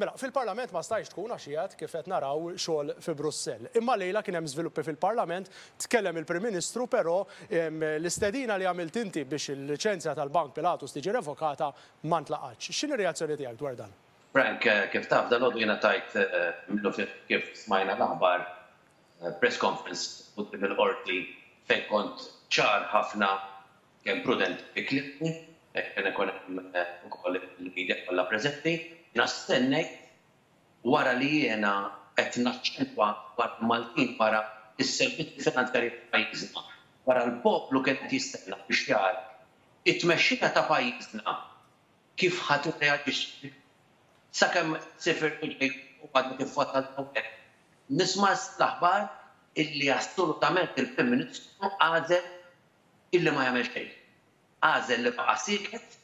Mela, fil-Parlament ma stajx tkun għax kif qed naraw xogħol fi Brussell. Imma lejla kien hemm żviluppi fil-Parlament, tkellem il-Prim Ministru, però l-istedina li għamilt inti biex il-liċenzja tal-Bank Pilatus tiġi revokata ma ntlaqatx. X'inhi r-reazzjoni tiegħek dwar dan? Frank, kif taf dal-għodu jiena tajt minnu kif smajna l-aħbar press conference u mill-qorti fejn kont ċar ħafna kemm prudent bi klipni, kien ikun hemm ukoll il-media kollha preżenti. Nastennejt wara li jiena qed naċċentwa wara Maltin wara s-servizzi finanzjarji pajjiżna, wara l-poplu kien qed jistenna biex jara it-tmexxija ta' pajjiżna kif ħadd irreaġixxi sakemm sifir u għadna kif fatal nisma' l-aħbar illi assolutament il-Prim Ministru għażel illi ma jagħmel xejn. Għażel li baqa' siket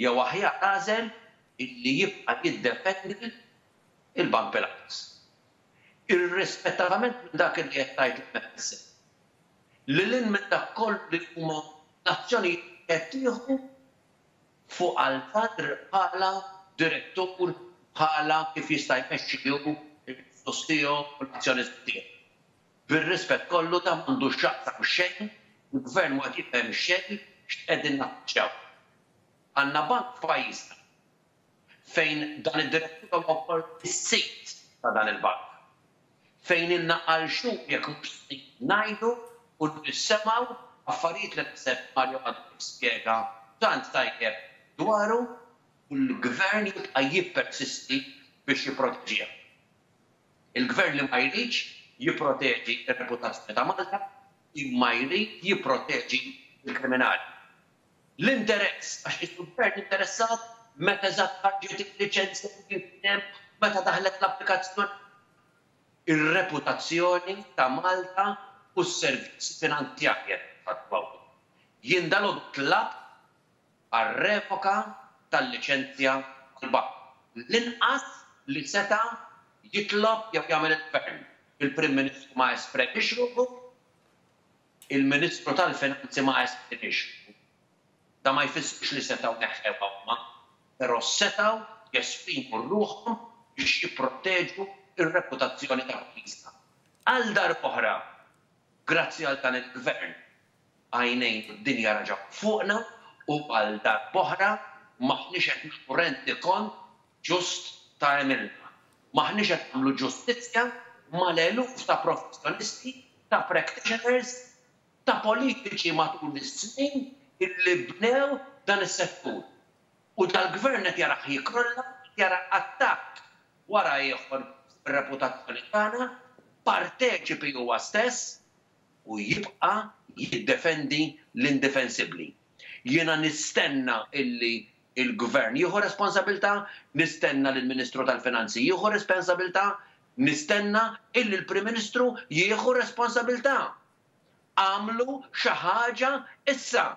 jew aħjar għażel illi jibqa' jiddefendi il-Bank Pilatus. Irrispettivament minn dak li qed tgħid il-Mezzi. Lilin minn dak kollu li huma nazzjonijiet qed tieħu fuq għal-fadr bħala direttur bħala kif jista' jmexxi il-flus tiegħu u l-azzjonisti tiegħu. Bir-rispett kollu ta' m'għandux x'jaqsam xejn, il-Gvern ma jifhem xejn x'qegħdin naċċew. Għandna bank f'pajjiżna fejn dan id-direttur huwa is-sit ta' dan il-bank. Fejn innaqal xhur jekk mhux ngħidu u nissemgħu affarijiet li naħseb Mario għandu jispjega tant tajjeb dwaru u l-Gvern jibqa' jippersisti biex jipproteġiha. Il-Gvern li ma jridx jipproteġi r-reputazzjoni ta' Malta, imma jrid jipproteġi l-kriminali. L-interess għax il-Gvern interessat meta eżatt ħarġet il-liċenzja kien meta daħlet l-applikazzjoni. Ir-reputazzjoni ta' Malta u s-servizzi finanzjarji tat-Malta. Jien dalgħodu tlab għar-revoka tal-liċenzja tal-bank. L-inqas li seta' jitlob jew jagħmel il-Gvern. Il-Prim Ministru ma esprimix ruħu, il-Ministru tal-Finanzi ma esprimix ruħu. Da ma jfissirx li setgħu neħħew huma, però setgħu jesprimu ruħhom biex jipproteġu ir-reputazzjoni ta' pajjiżna. Għal darb'oħra, grazzi għal dan il-Gvern, għajnejn id-dinja raġaw fuqna u għal darb'oħra maħniex qed nagħmlu rendi kont ġust ta' għamilna. Maħniex qed nagħmlu ġustizzja mal-eluf ta' professjonisti, ta' practitioners, ta' politiċi matul is-snin illi bnew dan is-settur. U dal-Gvern qed jara jikrolla, jara attakk wara ieħor ir-reputazzjoni tagħna, parteċipi huwa stess u jibqa' jiddefendi l-indefensibbli. Jiena nistenna illi il-Gvern jieħu responsabilità, nistenna li l-Ministru tal-Finanzi jieħu responsabilità, nistenna illi l-Prim Ministru jieħu responsabilità. Għamlu xi ħaġa issa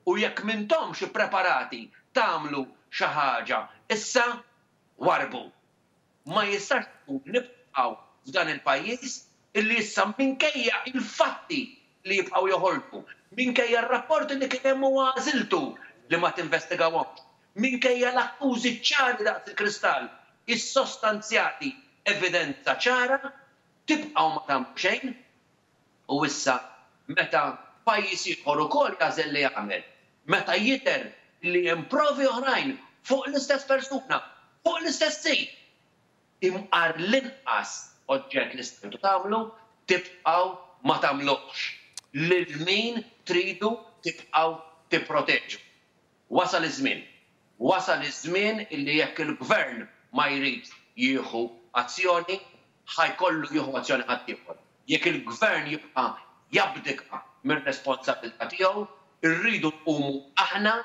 u jekk m'intomx ippreparati tagħmlu xi ħaġa issa warbu. Ma jistax nibqgħu f'dan il-pajjiż illi issa minkejja il-fatti li jibqgħu joħolqu, minkejja r-rapporti li kien hemm għażiltu li ma tinvestigawhomx, minkejja l-akkużi ċari daqs il-kristall, is-sostanzjati evidenza ċara, tibqgħu ma tagħmlu xejn u issa meta pajjiż ieħor ukoll jażel li jagħmel, meta jidher li hemm provi oħrajn fuq l-istess persuna, fuq l-istess sit, imqar l-inqas oġġett li stajtu tagħmlu, tibqgħu ma tagħmluhx. Lil min tridu tibqgħu tipproteġu. Wasal iż-żmien illi jekk il-Gvern ma jrid jieħu azzjoni, ħajkollu jieħu azzjoni ħadd ieħor. Jekk il-Gvern jibqa' jabdika mir-responsabilità tiegħu, irridu nqumu aħna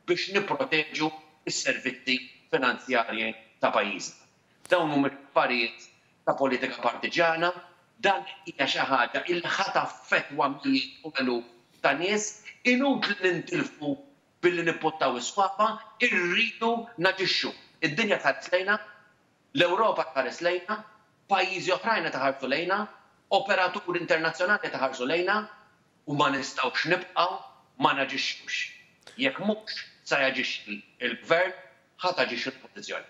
biex nipproteġu s-servizzi finanzjarji ta' pajjiżna. Dawn huma affarijiet ta' politika partiġana, dan hija xi ħaġa li ħadd affettwa mijiet u eluf ta' nies, inutli nintilfu billi nippottaw is-swaba, irridu naġixxu. Id-dinja tħares lejna, l-Ewropa tħares lejna, pajjiżi oħrajn taħarsu lejna, operaturi internazzjonali taħarsu lejna u ma nistgħux nibqgħu ma naġixxux. Jekk mhux sa jaġixxi il-Gvern, ħadd taġixxi l-oppożizzjoni.